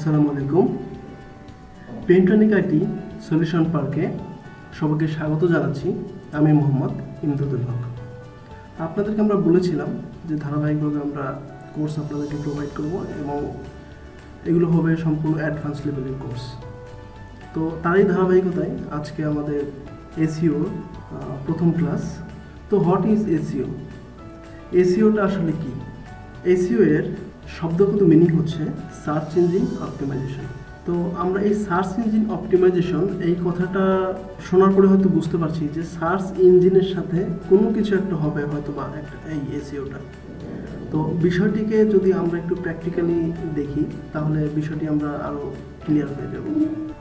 আসসালামু আলাইকুম। পেন্টানিক IT solution পার্কে সবাইকে স্বাগত জানাচ্ছি। আমি মোহাম্মদ ইমদাদুল হক। আপনাদেরকে আমরা বলেছিলাম যে ধারাবাহিকভাবে আমরা কোর্স আপনাদেরকে প্রোভাইড করব এবং এগুলো হবে সম্পূর্ণ অ্যাডভান্স লেভেলের কোর্স। তো তারই ধারাবাহিকতায় আজকে আমাদের এসইও প্রথম ক্লাস। তো হোয়াট ইজ এসইও? এসইওটা আসলে কি? এসইও এর শব্দগত মিনিং হচ্ছে সার্চ ইঞ্জিন অপটিমাইজেশন। তো আমরা এই সার্চ ইঞ্জিন অপটিমাইজেশন এই কথাটা শোনার পরে হয়তো বুঝতে পারছি যে সার্চ ইঞ্জিনের সাথে কোনো কিছু একটা হবে হয়তো বা একটা এই এসইওটা। তো বিষয়টিকে যদি আমরা একটু প্র্যাকটিক্যালি দেখি তাহলে বিষয়টি আমরা আরও ক্লিয়ার হয়ে যাব।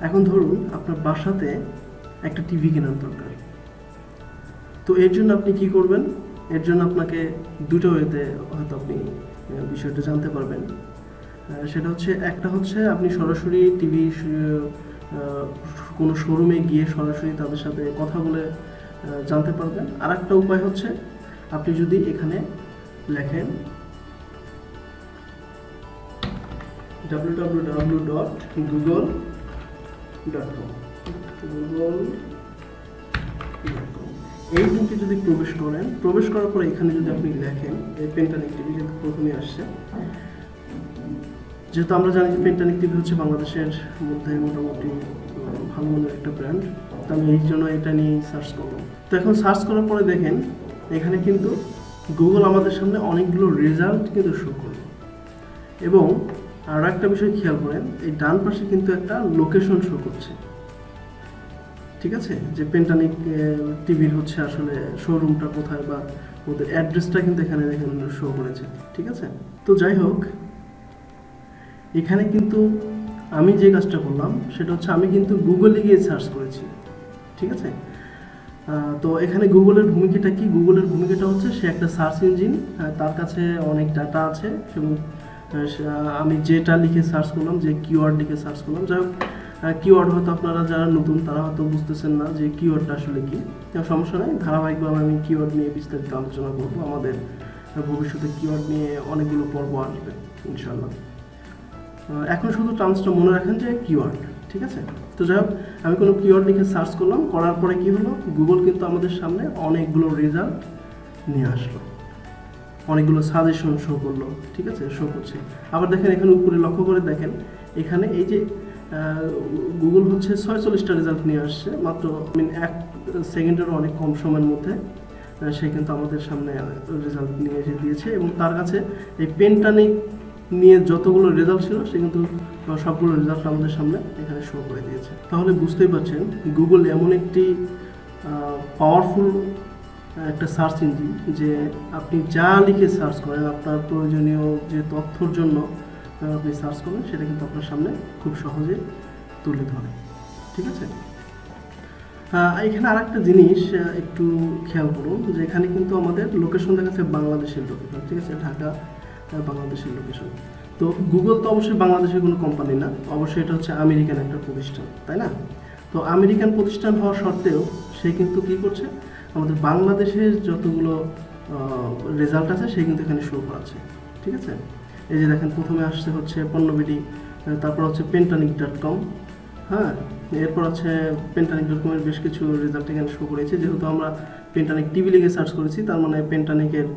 এখন ধরুন আপনার বাসাতে একটা টিভি কেনার দরকার। তো এর জন্য আপনি কি করবেন? এর জন্য আপনাকে দুটো ওয়েতে হয়তো আপনি বিষয়টা জানতে পারবেন। সেটা হচ্ছে একটা হচ্ছে আপনি সরাসরি টিভি কোনো শোরুমে গিয়ে সরাসরি তাদের সাথে কথা বলে জানতে পারবেন। আর একটা উপায় হচ্ছে আপনি যদি এখানে লেখেন www.google.com এই লিঙ্কে যদি প্রবেশ করার পরে এখানে যদি আপনি লেখেন এই পেন্টানিক টিভি, যেহেতু প্রথমে আসছে, যেহেতু আমরা জানি যে পেন্টানিক টিভি হচ্ছে বাংলাদেশের মধ্যে মোটামুটি ভালো মানের একটা ব্র্যান্ড, তো আমি এই জন্য এটা নিয়ে সার্চ করব। তো এখন সার্চ করার পরে দেখেন এখানে কিন্তু গুগল আমাদের সামনে অনেকগুলো রেজাল্ট কিন্তু শো করবে এবং আর একটা বিষয় খেয়াল করেন, এই ডান পাশে কিন্তু একটা লোকেশন শো করছে। ঠিক আছে, যে পেন্টানিক টিভির হচ্ছে আসলে শোরুমটা কোথায় বা ওদের অ্যাড্রেসটা কিন্তু এখানে দেখেন শো করেছে। ঠিক আছে, তো যাই হোক, এখানে কিন্তু আমি যে কাজটা করলাম সেটা হচ্ছে আমি কিন্তু গুগলে গিয়ে সার্চ করেছি। ঠিক আছে, তো এখানে গুগলের ভূমিকাটা কি? গুগলের ভূমিকাটা হচ্ছে সে একটা সার্চ ইঞ্জিন, তার কাছে অনেক ডাটা আছে এবং আমি যেটা লিখে সার্চ করলাম, যে কিওয়ার্ড লিখে সার্চ করলাম, যাই হোক কিওয়ার্ড হয়তো আপনারা যারা নতুন তারা হয়তো বুঝতেছেন না যে কিওয়ার্ডটা আসলে কি। সমস্যা নেই, ধারাবাহিকভাবে আমি কিওয়ার্ড নিয়ে বিস্তারিত আলোচনা করবো। আমাদের ভবিষ্যতে কিওয়ার্ড নিয়ে অনেকগুলো পর্ব আসবে ইনশাল্লাহ। এখন শুধু টার্মসটা মনে রাখেন যে কিওয়ার্ড। ঠিক আছে, তো যাই হোক, আমি কোনো কিওয়ার্ড লিখে সার্চ করলাম, করার পরে কি হলো, গুগল কিন্তু আমাদের সামনে অনেকগুলো রেজাল্ট নিয়ে আসলো, অনেকগুলো সাজেশন শো করলো। ঠিক আছে, শো করছে। আবার দেখেন এখানে উপরে লক্ষ্য করে দেখেন এখানে এই যে গুগল হচ্ছে 46টা রেজাল্ট নিয়ে আসছে মাত্র 1 সেকেন্ডেরও অনেক কম সময়ের মধ্যে। সে কিন্তু আমাদের সামনে রেজাল্ট নিয়ে এসে দিয়েছে এবং তার কাছে এই পেন্টানিক নিয়ে যতগুলো রেজাল্ট ছিল সে কিন্তু সবগুলো রেজাল্ট আমাদের সামনে এখানে শো করে দিয়েছে। তাহলে বুঝতেই পারছেন গুগল এমন একটি পাওয়ারফুল একটা সার্চ ইঞ্জিন যে আপনি যা লিখে সার্চ করেন, আপনার প্রয়োজনীয় যে তথ্যর জন্য আপনি সার্চ করবেন সেটা কিন্তু আপনার সামনে খুব সহজে তুলে ধরে। ঠিক আছে, এখানে আর একটা জিনিস একটু খেয়াল করুন যে এখানে কিন্তু আমাদের লোকেশন দেখাচ্ছে বাংলাদেশের লোকেশন। ঠিক আছে, ঢাকা বাংলাদেশের লোকেশন। তো গুগল তো অবশ্যই বাংলাদেশের কোনো কোম্পানি না, অবশ্যই এটা হচ্ছে আমেরিকান একটা প্রতিষ্ঠান, তাই না? তো আমেরিকান প্রতিষ্ঠান হওয়া সত্ত্বেও সে কিন্তু কী করছে, আমাদের বাংলাদেশের যতগুলো রেজাল্ট আছে সে কিন্তু এখানে শো করাচ্ছে। ঠিক আছে, এই যে দেখেন প্রথমে আসছে হচ্ছে পণ্যবিডি, তারপর হচ্ছে pentanik.com, হ্যাঁ, এরপর হচ্ছে pentanik.com এর বেশ কিছু রেজাল্ট এখানে শো করেছে। যেহেতু আমরা পেন্টানিক টিভি লিখে সার্চ করেছি, তার মানে পেন্টানিকের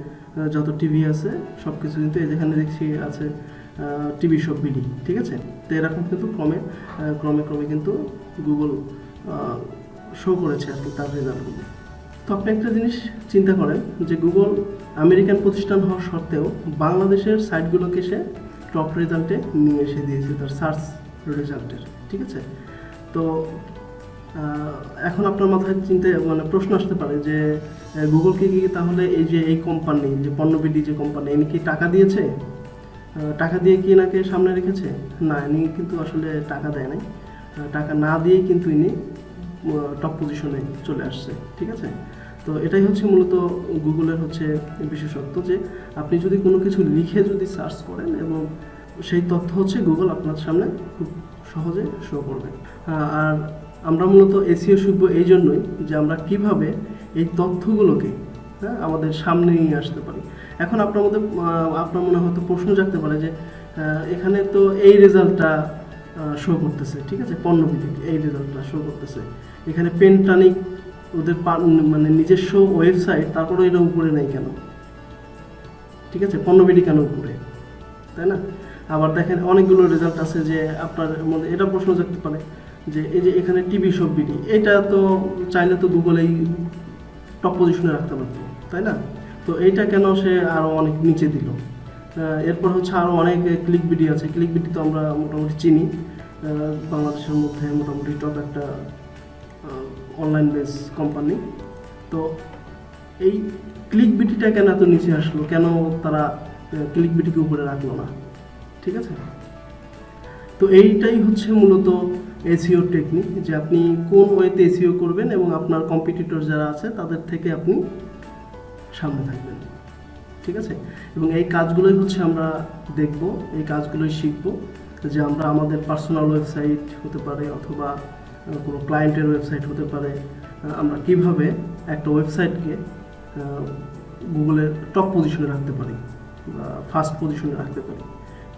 যত টিভি আছে সব কিছু কিন্তু যেখানে দেখছি আছে টিভি সব বিডি। ঠিক আছে, তো এরকম কিন্তু ক্রমে কিন্তু গুগল শো করেছে আর কি তার রেজাল্টগুলো। তো আপনি একটা জিনিস চিন্তা করেন যে গুগল আমেরিকান প্রতিষ্ঠান হওয়া সত্ত্বেও বাংলাদেশের সাইটগুলোকে সে টপ রেজাল্টে নিয়ে এসে দিয়েছে তার সার্চ রেজাল্টের। ঠিক আছে, তো এখন আপনার মাথায় প্রশ্ন আসতে পারে যে গুগলকে কি তাহলে এই যে এই কোম্পানি, যে পণ্যবিডি যে কোম্পানি, ইনি কি টাকা দিয়েছে? টাকা দিয়ে কি এনাকে সামনে রেখেছে? না, ইনি কিন্তু আসলে টাকা দেয় নাই। টাকা না দিয়েই কিন্তু ইনি টপ পজিশনে চলে আসছে। ঠিক আছে, তো এটাই হচ্ছে মূলত গুগলের হচ্ছে বিশেষত্ব, যে আপনি যদি কোনো কিছু লিখে যদি সার্চ করেন এবং সেই তথ্য হচ্ছে গুগল আপনার সামনে খুব সহজে শো করবে। আর আমরা মূলত এসইও শিখব এই জন্যই যে আমরা কিভাবে এই তথ্যগুলোকে আমাদের সামনে নিয়ে আসতে পারি। এখন আপনার মনে হয়তো প্রশ্ন জাগতে পারে যে এখানে তো এই রেজাল্টটা শো করতেছে, ঠিক আছে, পণ্যভিত্তিক এই রেজাল্টটা শো করতেছে। এখানে পেন্টানিক ওদের মানে নিজস্ব ওয়েবসাইট, তারপরে এটা উপরে নেই কেন, ঠিক আছে, পণ্যবিডি কেন উপরে, তাই না? আবার দেখেন অনেকগুলো রেজাল্ট আছে যে আপনার মধ্যে এটা প্রশ্ন থাকতে পারে যে এই যে এখানে টিভি সব বিডি, এটা তো চাইলে তো গুগলেই টপ পজিশনে রাখতে পারতো, তাই না? তো এইটা কেন সে আরও অনেক নিচে দিল? এরপর হচ্ছে আরও অনেক ক্লিক বিডি আছে। ক্লিক বিডি তো আমরা মোটামুটি চিনি, বাংলাদেশের মধ্যে মোটামুটি টপ একটা অনলাইন বেস কোম্পানি। তো এই ক্লিক বিটিটা কেন এত নিচে আসলো, কেন তারা ক্লিক বিটিকে উপরে রাখলো না, ঠিক আছে? তো এইটাই হচ্ছে মূলত এসইও টেকনিক, যে আপনি কোন ওয়েতে এসইও করবেন এবং আপনার কম্পিটিটর যারা আছে তাদের থেকে আপনি সামনে থাকবেন, ঠিক আছে? এবং এই কাজগুলোই হচ্ছে আমরা দেখব, এই কাজগুলোই শিখব, যে আমরা আমাদের পার্সোনাল ওয়েবসাইট হতে পারে অথবা কোনো ক্লায়েন্টের ওয়েবসাইট হতে পারে, আমরা কিভাবে একটা ওয়েবসাইটকে গুগলের টপ পজিশনে রাখতে পারি বা ফার্স্ট পজিশনে রাখতে পারি,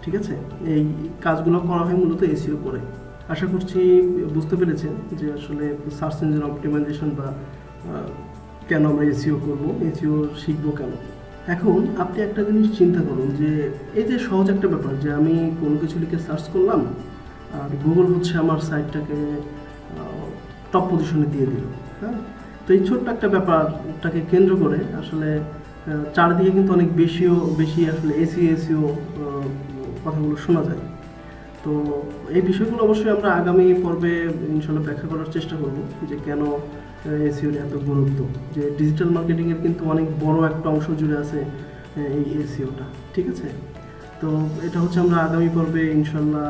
ঠিক আছে? এই কাজগুলো করা হয় মূলত এসইও করে। আশা করছি বুঝতে পেরেছেন যে আসলে সার্চ ইঞ্জিন অপটিমাইজেশন বা কেন আমরা এসইও করব, এসইও শিখবো কেন। এখন আপনি একটা জিনিস চিন্তা করুন যে এই যে সহজ একটা ব্যাপার যে আমি কোনো কিছু লিখে সার্চ করলাম আর গুগল হচ্ছে আমার সাইটটাকে টপ পজিশনে দিয়ে দিল, হ্যাঁ? তো এই ছোট্ট একটা ব্যাপারটাকে কেন্দ্র করে আসলে চারদিকে কিন্তু অনেক বেশি আসলে এসইও কথাগুলো শোনা যায়। তো এই বিষয়গুলো অবশ্যই আমরা আগামী পর্বে ইনশাল্লাহ ব্যাখ্যা করার চেষ্টা করব যে কেন এসইওর এত গুরুত্ব, যে ডিজিটাল মার্কেটিংয়ের কিন্তু অনেক বড় একটা অংশ জুড়ে আছে এই এসইওটা, ঠিক আছে? তো এটা হচ্ছে আমরা আগামী পর্বে ইনশাল্লাহ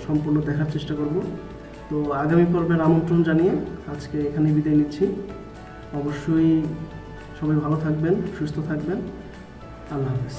সম্পূর্ণ দেখার চেষ্টা করব। তো আগামী পর্বের আমন্ত্রণ জানিয়ে আজকে এখানেই বিদায় নিচ্ছি। অবশ্যই সবাই ভালো থাকবেন, সুস্থ থাকবেন। আল্লাহ হাফেজ।